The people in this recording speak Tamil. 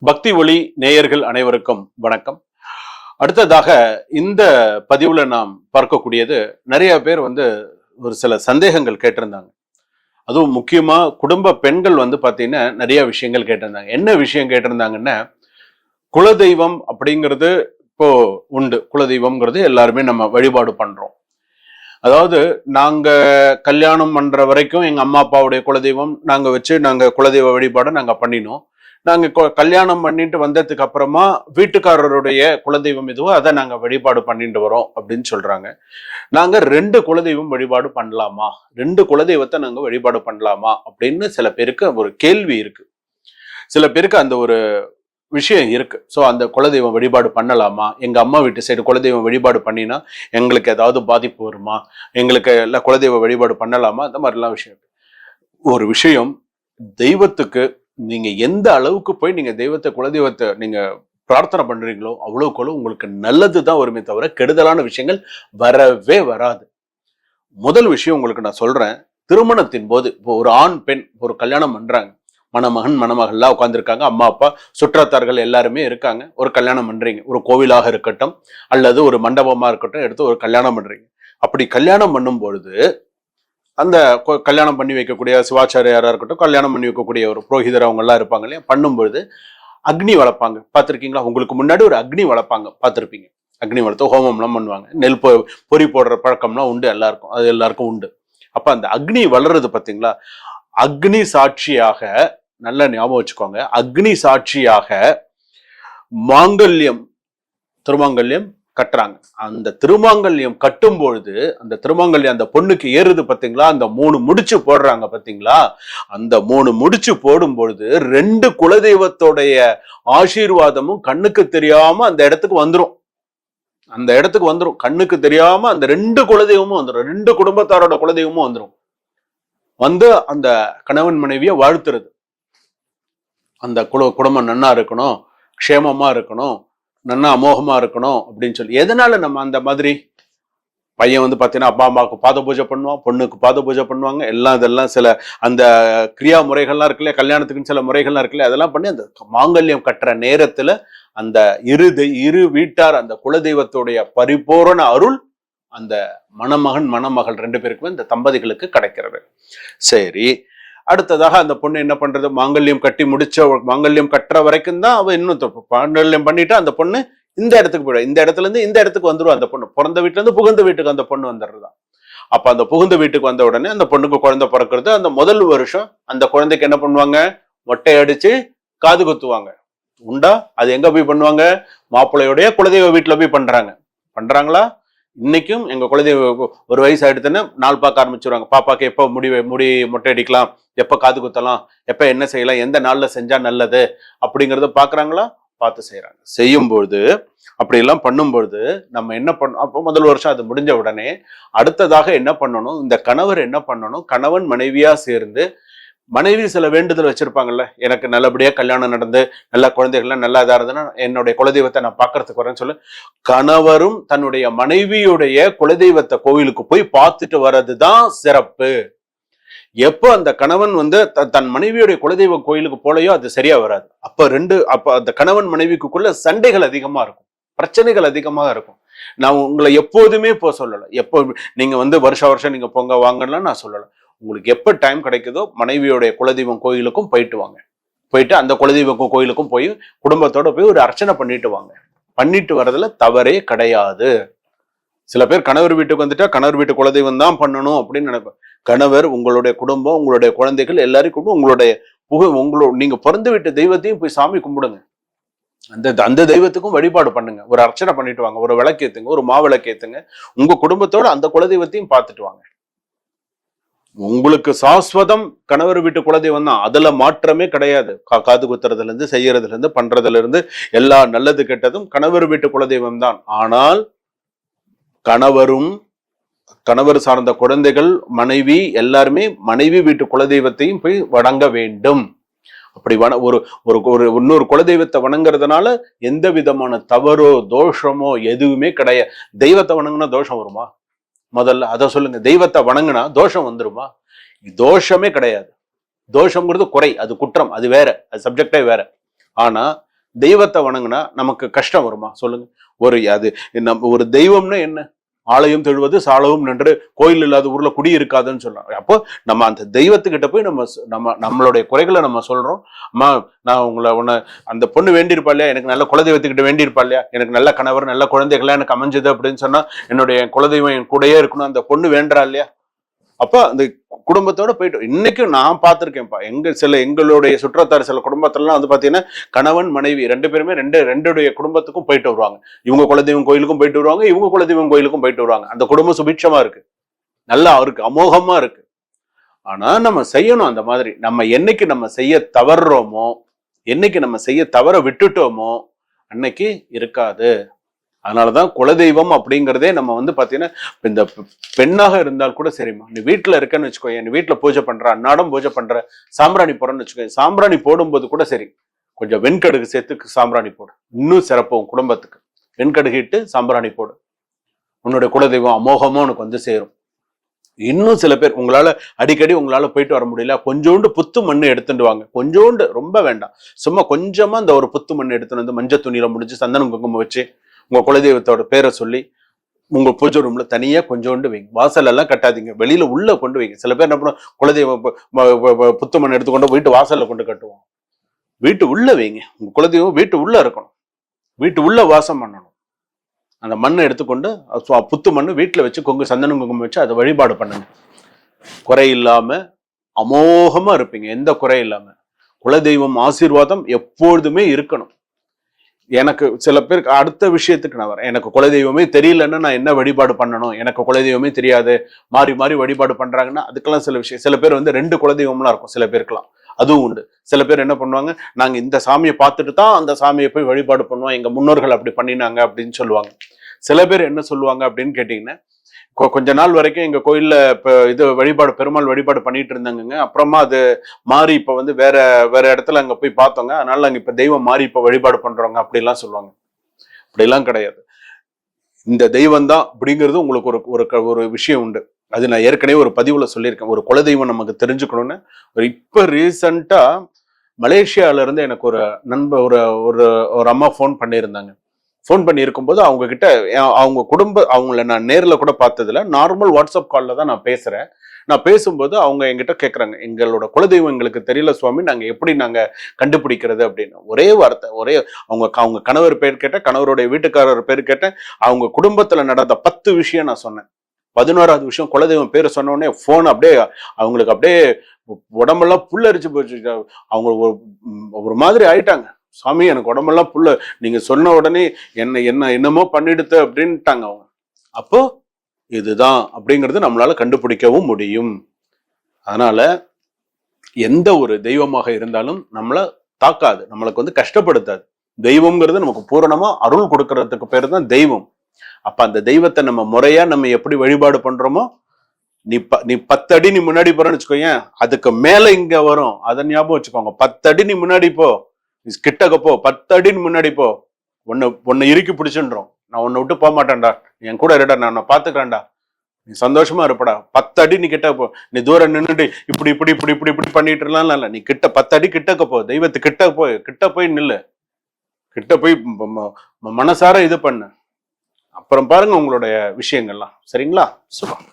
பக்தி ஒளி நேயர்கள் அனைவருக்கும் வணக்கம். அடுத்ததாக இந்த பதிவுல நாம் பார்க்கக்கூடியது, நிறைய பேர் ஒரு சில சந்தேகங்கள் கேட்டிருந்தாங்க. அதுவும் முக்கியமா குடும்ப பெண்கள் பாத்தீங்கன்னா நிறைய விஷயங்கள் கேட்டிருந்தாங்க. என்ன விஷயம் கேட்டிருந்தாங்கன்னா, குலதெய்வம் அப்படிங்கிறது இப்போ உண்டு. குலதெய்வம்ங்கிறது எல்லாருமே நம்ம வழிபாடு பண்றோம். அதாவது நாங்க கல்யாணம் பண்ற வரைக்கும் எங்க அம்மா அப்பாவுடைய குலதெய்வம் நாங்க குலதெய்வ வழிபாடை நாங்க பண்ணினோம். நாங்க கல்யாணம் பண்ணிட்டு வந்ததுக்கு அப்புறமா வீட்டுக்காரருடைய குலதெய்வம் எதுவோ அதை நாங்க வழிபாடு பண்ணிட்டு வரோம் அப்படின்னு சொல்றாங்க. நாங்க 2 குலதெய்வம் வழிபாடு பண்ணலாமா, 2 குலதெய்வத்தை நாங்க வழிபாடு பண்ணலாமா அப்படின்னு சில பேருக்கு ஒரு கேள்வி இருக்கு. சில பேருக்கு அந்த ஒரு விஷயம் இருக்கு. ஸோ அந்த குலதெய்வம் வழிபாடு பண்ணலாமா, எங்க அம்மா வீட்டு சைடு குலதெய்வம் வழிபாடு பண்ணினா எங்களுக்கு ஏதாவது பாதிப்பு வருமா, எங்களுக்கு எல்லாம் குலதெய்வ வழிபாடு பண்ணலாமா, அந்த மாதிரிலாம் விஷயம். ஒரு விஷயம், தெய்வத்துக்கு நீங்க எந்த அளவுக்கு போய் நீங்க தெய்வத்தை குலதெய்வத்தை நீங்க பிரார்த்தனை பண்றீங்களோ அவ்வளவுக்கு உங்களுக்கு நல்லதுதான் வருமே தவிர கெடுதலான விஷயங்கள் வரவே வராது. முதல் விஷயம் உங்களுக்கு நான் சொல்றேன். திருமணத்தின் போது இப்போ ஒரு ஆண் பெண் ஒரு கல்யாணம் பண்றாங்க, மணமகன் மணமகள்லாம் உட்கார்ந்துருக்காங்க, அம்மா அப்பா சுற்றத்தார்கள் எல்லாருமே இருக்காங்க. ஒரு கல்யாணம் பண்றீங்க, ஒரு கோவிலாக இருக்கட்டும் அல்லது ஒரு மண்டபமா இருக்கட்டும், எடுத்து ஒரு கல்யாணம் பண்றீங்க. அப்படி கல்யாணம் பண்ணும் பொழுது அந்த கல்யாணம் பண்ணி வைக்கக்கூடிய சிவாச்சாரியாரா இருக்கட்டும், கல்யாணம் பண்ணி வைக்கக்கூடிய ஒரு புரோகிதர் அவங்க எல்லாம் இருப்பாங்க இல்லையா, பண்ணும்பொழுது அக்னி வளர்ப்பாங்க. பார்த்திருக்கீங்களா? உங்களுக்கு முன்னாடி ஒரு அக்னி வளர்ப்பாங்க, பார்த்திருப்பீங்க. அக்னி வளர்த்து ஹோமம்லாம் பண்ணுவாங்க. நெல் பொறி போடுற பழக்கம்லாம் உண்டு எல்லாருக்கும், அது எல்லாருக்கும் உண்டு. அப்ப அந்த அக்னி வளர்றது பார்த்தீங்களா, அக்னி சாட்சியாக, நல்ல ஞாபகம் வச்சுக்கோங்க, அக்னி சாட்சியாக மாங்கல்யம், திருமாங்கல்யம் கட்டுறாங்க. அந்த திருமாங்கல்யம் கட்டும் பொழுது அந்த திருமாங்கல்யம் அந்த பொண்ணுக்கு ஏறுது பாத்தீங்களா, அந்த 3 முடிச்சு போடுறாங்க பாத்தீங்களா, அந்த 3 முடிச்சு போடும் பொழுது 2 குலதெய்வத்தோடைய ஆசீர்வாதமும் கண்ணுக்கு தெரியாம அந்த இடத்துக்கு வந்துரும். அந்த இடத்துக்கு வந்துரும், கண்ணுக்கு தெரியாம அந்த 2 குலதெய்வமும் வந்துடும், 2 குடும்பத்தாரோட குலதெய்வமும் வந்துடும். அந்த கணவன் மனைவிய வாழ்த்துறது. அந்த குடும்பம் நன்னா இருக்கணும், க்ஷேமமா இருக்கணும், நன்னா அமோகமா இருக்கணும் அப்படின்னு சொல்லி. எதனால நம்ம அந்த மாதிரி, பையன் பாத்தீங்கன்னா அப்பா அம்மாவுக்கு பாத பூஜை பண்ணுவான், பொண்ணுக்கு பாத பூஜை பண்ணுவாங்க, இதெல்லாம் சில அந்த கிரியா முறைகள்லாம் இருக்குல்ல, கல்யாணத்துக்குன்னு சில முறைகள்லாம் இருக்குல்ல, அதெல்லாம் பண்ணி அந்த மாங்கல்யம் கட்டுற நேரத்துல அந்த இரு வீட்டார் அந்த குலதெய்வத்துடைய பரிபூரண அருள் அந்த மணமகன் மணமகள் 2 பேருக்குமே இந்த தம்பதிகளுக்கு கிடைக்கிறது. சரி, அடுத்ததாக அந்த பொண்ணு என்ன பண்றது, மாங்கல்யம் கட்டி மாங்கல்யம் கட்டுற வரைக்கும் தான் அவ இன்னும் மாங்கல்யம் பண்ணிட்டு அந்த பொண்ணு இந்த இடத்துக்கு போயிடும். இந்த இடத்துல இருந்து இந்த இடத்துக்கு வந்துடும். அந்த பொண்ணு பிறந்த வீட்டுல இருந்து புகுந்த வீட்டுக்கு அந்த பொண்ணு வந்துடுறதா. அப்ப அந்த புகுந்த வீட்டுக்கு வந்த உடனே அந்த பொண்ணுக்கு குழந்தை பிறக்கிறது. அந்த முதல் வருஷம் அந்த குழந்தைக்கு என்ன பண்ணுவாங்க, மொட்டை அடிச்சு காது குத்துவாங்க. உண்டா? அது எங்க போய் பண்ணுவாங்க, மாப்பிள்ளையுடைய குலதெய்வ வீட்டுல போய் பண்றாங்களா? இன்னைக்கும் எங்க குலதெய்வ ஒரு வயசு ஆயிடுத்துன்னு நாள் பார்க்க ஆரம்பிச்சிருவாங்க. பாப்பாக்கு எப்ப முடி மொட்டை அடிக்கலாம், எப்ப காது குத்தலாம், எப்ப என்ன செய்யலாம், எந்த நாள்ல செஞ்சா நல்லது அப்படிங்கறத பாக்குறாங்களா? பார்த்து செய்யறாங்க. செய்யும்போது அப்படி எல்லாம் பண்ணும்பொழுது நம்ம என்ன பண்ணணும், அப்போ முதல் வருஷம் அது முடிஞ்ச உடனே அடுத்ததாக என்ன பண்ணணும், இந்த கணவர் என்ன பண்ணணும், கணவன் மனைவியா சேர்ந்து, மனைவி சில வேண்டுதல் வச்சிருப்பாங்கல்ல, எனக்கு நல்லபடியா கல்யாணம் நடந்து நல்ல குழந்தைகள்லாம் நல்லா இதா இருந்ததுன்னா என்னுடைய குலதெய்வத்தை நான் பாக்குறதுக்கு வரேன்னு சொல்லு. கணவரும் தன்னுடைய மனைவியுடைய குலதெய்வத்தை கோவிலுக்கு போய் பார்த்துட்டு வர்றதுதான் சிறப்பு. எப்போ அந்த கணவன் தன் மனைவியுடைய குலதெய்வ கோயிலுக்கு போலையோ அது சரியா வராது. அப்ப அந்த கணவன் மனைவிக்குள்ள சண்டைகள் அதிகமா இருக்கும், பிரச்சனைகள் அதிகமாக இருக்கும். நான் உங்களை எப்போதுமே போக சொல்லல, எப்போ நீங்க வருஷம் நீங்க போங்க வாங்கலாம் நான் சொல்லல. உங்களுக்கு எப்ப டைம் கிடைக்குதோ மனைவியோடைய குலதெய்வம் கோயிலுக்கும் போயிட்டு வாங்க. போயிட்டு அந்த குலதெய்வ கோயிலுக்கும் போய் குடும்பத்தோட போய் ஒரு அர்ச்சனை பண்ணிட்டு வாங்க. பண்ணிட்டு வர்றதுல தவறே கிடையாது. சில பேர் கணவர் வீட்டுக்கு வந்துட்டா கணவர் வீட்டு குலதெய்வம் தான் பண்ணணும் அப்படின்னு நினைப்பேன். கணவர், உங்களுடைய குடும்பம், உங்களுடைய குழந்தைகள் எல்லாரும் உங்களுடைய நீங்க பிறந்த வீட்டு தெய்வத்தையும் போய் சாமி கும்பிடுங்க. அந்த தெய்வத்துக்கும் வழிபாடு பண்ணுங்க. ஒரு அர்ச்சனை பண்ணிட்டு வாங்க, ஒரு விளக்கேத்துங்க, ஒரு மாவிளக்கேத்துங்க. உங்க குடும்பத்தோட அந்த குலதெய்வத்தையும் பார்த்துட்டு வாங்க. உங்களுக்கு சாஸ்வதம் கணவர் வீட்டு குலதெய்வம் தான், அதுல மாற்றமே கிடையாது. காது குத்துறதுல இருந்து செய்யறதுல இருந்து பண்றதுல இருந்து எல்லா நல்லது கெட்டதும் கணவர் வீட்டு குலதெய்வம் தான். ஆனால் கணவர் சார்ந்த குழந்தைகள், மனைவி எல்லாருமே மனைவி வீட்டு குலதெய்வத்தையும் போய் வணங்க வேண்டும். அப்படி இன்னொரு குலதெய்வத்தை வணங்குறதுனால எந்த விதமான தவறோ தோஷமோ எதுவுமே கிடையாது. தெய்வத்தை வணங்குனா தோஷம் வருமா? முதல்ல அதை சொல்லுங்க. தெய்வத்தை வணங்குனா தோஷம் வந்துருமா? தோஷமே கிடையாது. தோஷம்ங்கிறது குறை, அது குற்றம், அது வேற, அது சப்ஜெக்டே வேற. ஆனா தெய்வத்தை வணங்குனா நமக்கு கஷ்டம் வருமா சொல்லுங்க? அது நம்ம ஒரு தெய்வம்னா என்ன? ஆலயம் தொழுவது சாலவும் நின்று கோயில் இல்லாத ஊர்ல குடி இருக்காதுன்னு சொல்றாங்க. அப்போ நம்ம அந்த தெய்வத்துக்கிட்ட போய் நம்மளுடைய குறைகளை நம்ம சொல்றோம். அம்மா, நான் உன்னை அந்த பொண்ணு வேண்டியிருப்பா இல்லையா, எனக்கு நல்ல குலதெய்வத்துக்கிட்ட வேண்டியிருப்பா இல்லையா, எனக்கு நல்ல கணவர் நல்ல குழந்தைகளா எனக்கு அமைஞ்சது அப்படின்னு சொன்னா என்னுடைய குலதெய்வம் என் கூடயே இருக்கணும் அந்த பொண்ணு வேண்டா இல்லையா? அப்ப அந்த குடும்பத்தோட போயிட்டு இன்னைக்கும் நான் பார்த்திருக்கேன்ப்பா. எங்களுடைய சுற்றத்தார் சில குடும்பத்திலாம் வந்து பாத்தீங்கன்னா கணவன் மனைவி ரெண்டு பேருமே ரெண்டுடைய குடும்பத்துக்கும் போயிட்டு வருவாங்க. இவங்க குலதெய்வம் கோயிலுக்கும் போயிட்டு வருவாங்க, இவங்க குலதெய்வம் கோயிலுக்கும் போயிட்டு வருவாங்க. அந்த குடும்பம் சுபிட்சமா இருக்கு, நல்லா இருக்கு, அமோகமா இருக்கு. ஆனா நம்ம செய்யணும் அந்த மாதிரி. நம்ம என்னைக்கு நம்ம செய்ய தவறுறோமோ, என்னைக்கு நம்ம செய்ய தவற விட்டுட்டோமோ அன்னைக்கு இருக்காது. அதனாலதான் குலதெய்வம் அப்படிங்கிறதே நம்ம வந்து பாத்தீங்கன்னா இந்த பெண்ணாக இருந்தால் கூட சரிம்மா, நீ வீட்டுல இருக்கன்னு வச்சுக்கோ, நீ வீட்டுல பூஜை பண்ற, அன்னாடம் பூஜை பண்ற, சாம்பிராணி போறன்னு வச்சுக்கோ, சாம்பிராணி போடும்போது கூட சரி கொஞ்சம் வெண்கடுகு சேர்த்து சாம்பிராணி போடு, இன்னும் சிறப்பும் குடும்பத்துக்கு. வெண்கடுகு இட்டு சாம்பிராணி போடு, உன்னுடைய குலதெய்வம் அமோகமா உனக்கு வந்து சேரும். இன்னும் சில பேர் உங்களால அடிக்கடி உங்களால போயிட்டு வர முடியல, கொஞ்சோண்டு புத்து மண்ணு எடுத்துட்டு வாங்க. கொஞ்சோண்டு, ரொம்ப வேண்டாம், சும்மா கொஞ்சமா இந்த ஒரு புத்து மண்ணு எடுத்துட்டு வந்து மஞ்சள் துணியில முடிஞ்சு சந்தனம் குங்குமம் வச்சு உங்க குலதெய்வத்தோட பேரை சொல்லி உங்க பூஜை ரூம்ல தனியா கொஞ்சோண்டு வைங்க. வாசல் எல்லாம் கட்டாதீங்க, வெளியில உள்ள கொண்டு வைங்க. சில பேர் என்ன பண்ணுவோம், குலதெய்வம் புத்து மண் எடுத்துக்கொண்டு வீட்டு வாசல்ல கொண்டு கட்டுவோம். வீட்டு உள்ள வைங்க. உங்க குலதெய்வம் வீட்டு உள்ள இருக்கணும், வீட்டு உள்ள வாசம் பண்ணணும். அந்த மண்ணை எடுத்துக்கொண்டு புத்து மண்ணு வீட்டுல வச்சு சந்தனம் குங்குமம் வச்சு அதை வழிபாடு பண்ணுங்க. குறை இல்லாம அமோகமா இருப்பீங்க, எந்த குறை இல்லாம. குலதெய்வம் ஆசீர்வாதம் எப்பொழுதுமே இருக்கணும். எனக்கு சில பேருக்கு அடுத்த விஷயத்துக்கு நான் வரேன். எனக்கு குலதெய்வமே தெரியலன்னா நான் என்ன வழிபாடு பண்ணணும், எனக்கு குலதெய்வமே தெரியாது, மாறி மாறி வழிபாடு பண்றாங்கன்னா அதுக்கெல்லாம் சில விஷயம். சில பேர் வந்து 2 குலதெய்வம்லாம் இருக்கும் சில பேருக்குலாம், அதுவும் உண்டு. சில பேர் என்ன பண்ணுவாங்க, நாங்க இந்த சாமியை பார்த்துட்டு தான் அந்த சாமியை போய் வழிபாடு பண்ணுவோம், எங்க முன்னோர்கள் அப்படி பண்ணினாங்க அப்படின்னு சொல்லுவாங்க. சில பேர் என்ன சொல்லுவாங்க அப்படின்னு கேட்டீங்கன்னா, கொஞ்ச நாள் வரைக்கும் எங்க கோயில்ல இது வழிபாடு, பெருமாள் வழிபாடு பண்ணிட்டு இருந்தாங்க, அப்புறமா அது மாறி இப்ப வந்து வேற வேற இடத்துல அங்க போய் பார்த்தோங்க, அதனால நாங்க இப்ப தெய்வம் மாறி இப்ப வழிபாடு பண்றோங்க அப்படிலாம் சொல்லுவாங்க. அப்படிலாம் கிடையாது. இந்த தெய்வம் தான் அப்படிங்கிறது உங்களுக்கு ஒரு விஷயம் உண்டு. அது நான் ஏற்கனவே ஒரு பதிவுல சொல்லியிருக்கேன். ஒரு குலதெய்வம் நமக்கு தெரிஞ்சுக்கணும்னு இப்ப ரீசெண்டா மலேசியால இருந்து எனக்கு ஒரு நண்பர் ஒரு அம்மா போன் பண்ணியிருந்தாங்க. ஃபோன் பண்ணி இருக்கும்போது அவங்க கிட்ட அவங்க அவங்கள நான் நேரில் கூட பார்த்ததில்ல, நார்மல் வாட்ஸ்அப் காலில் தான் நான் பேசுறேன். நான் பேசும்போது அவங்க என்கிட்ட கேட்குறாங்க, எங்களோட குலதெய்வம் எங்களுக்கு தெரியல சுவாமி, நாங்கள் எப்படி நாங்கள் கண்டுபிடிக்கிறது அப்படின்னு. ஒரே வார்த்தை, அவங்க கணவர் பேர் கேட்டேன், கணவருடைய வீட்டுக்காரர் பேர் கேட்டேன், அவங்க குடும்பத்தில் நடந்த 10 விஷயம் நான் சொன்னேன். 11வது விஷயம் குலதெய்வம் பேர் சொன்ன உடனே ஃபோன் அப்படியே அவங்களுக்கு அப்படியே உடம்பெல்லாம் புல்லரிச்சு போச்சு. அவங்க ஒரு மாதிரி ஆயிட்டாங்க. சாமி எனக்கு உடம்பெல்லாம் புல்ல, நீங்க சொன்ன உடனே என்னமோ பண்ணிடுத்து அப்படின்ட்டாங்க அவங்க. அப்போ இதுதான் அப்படிங்கிறது நம்மளால கண்டுபிடிக்கவும் முடியும். அதனால எந்த ஒரு தெய்வமாக இருந்தாலும் நம்மள தாக்காது, நம்மளுக்கு வந்து கஷ்டப்படுத்தாது. தெய்வம்ங்கிறது நமக்கு பூரணமா அருள் கொடுக்கறதுக்கு பேரு தான் தெய்வம். அப்ப அந்த தெய்வத்தை நம்ம முறையா நம்ம எப்படி வழிபாடு பண்றோமோ, நீ 10 அடி நீ முன்னாடி போறன்னு வச்சுக்கோங்க, அதுக்கு மேல இங்க வரும், அதை ஞாபகம் வச்சுக்கோங்க. 10 அடி நீ முன்னாடி போ, கிட்டக்க போ, 10 அடின்னு முன்னாடி போ, உன்னை இறுக்கி பிடிச்சுன்றோம். நான் உன்னை விட்டு போக மாட்டேன்டா, என் கூட இருடா, நான் உன்னை பாத்துக்கிறேன்டா, நீ சந்தோஷமா இருப்படா. 10 அடி நீ கிட்ட போ. நீ தூரம் நின்றுட்டு இப்படி இப்படி இப்படி இப்படி இப்படி பண்ணிட்டு இருக்கலாம் இல்ல, நீ கிட்ட 10 அடி கிட்டக்க போ, தெய்வத்து கிட்ட போய் நில்லு, கிட்ட போய் மனசார இது பண்ணு. அப்புறம் பாருங்க உங்களுடைய விஷயங்கள்லாம். சரிங்களா? சுபம்.